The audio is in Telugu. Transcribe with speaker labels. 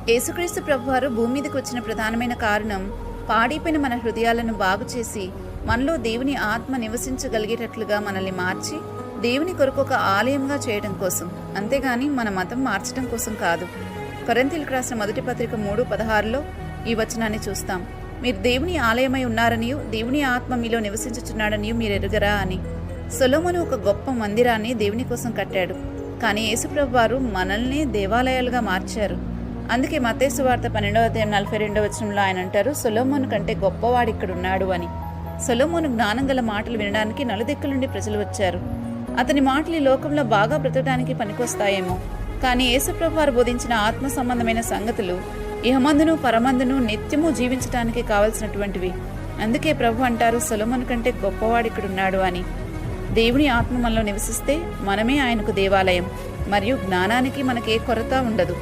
Speaker 1: యేసుక్రీస్తు ప్రభువారు భూమి మీదకి వచ్చిన ప్రధానమైన కారణం పాడైపోయిన మన హృదయాలను బాగు చేసి మనలో దేవుని ఆత్మ నివసించగలిగేటట్లుగా మనల్ని మార్చి దేవుని కొరకు ఒక ఆలయంగా చేయడం కోసం, అంతేగాని మన మతం మార్చడం కోసం కాదు. కొరింథీయులకు రాసిన మొదటి పత్రిక 3:16లో ఈ వచనాన్ని చూస్తాం. మీరు దేవుని ఆలయమై ఉన్నారనియు దేవుని ఆత్మ మీలో నివసించుచున్నాడనియు మీరు ఎరుగరా అని. సొలొమోను ఒక గొప్ప మందిరాన్ని దేవుని కోసం కట్టాడు, కానీ యేసుప్రభు వారు మనల్ని దేవాలయాలుగా మార్చారు. అందుకే మత్తయి సువార్త 12:42 ఆయన అంటారు, సొలొమోను కంటే గొప్పవాడు ఇక్కడున్నాడు అని. సొలొమోను జ్ఞానం గల మాటలు వినడానికి నలుదిక్కుల నుండి ప్రజలు వచ్చారు. అతని మాటలు ఈ లోకంలో బాగా బ్రతకడానికి పనికొస్తాయేమో, కానీ యేసుప్రభు వారు బోధించిన ఆత్మ సంబంధమైన సంగతులు ఇహమందును పరమందును నిత్యము జీవించడానికి కావలసినటువంటివి. అందుకే ప్రభు అంటారు, సొలొమోను కంటే గొప్పవాడు ఇక్కడున్నాడు అని. దేవుని ఆత్మ మనలో నివసిస్తే మనమే ఆయనకు దేవాలయం, మరియు జ్ఞానానికి మనకే కొరత ఉండదు.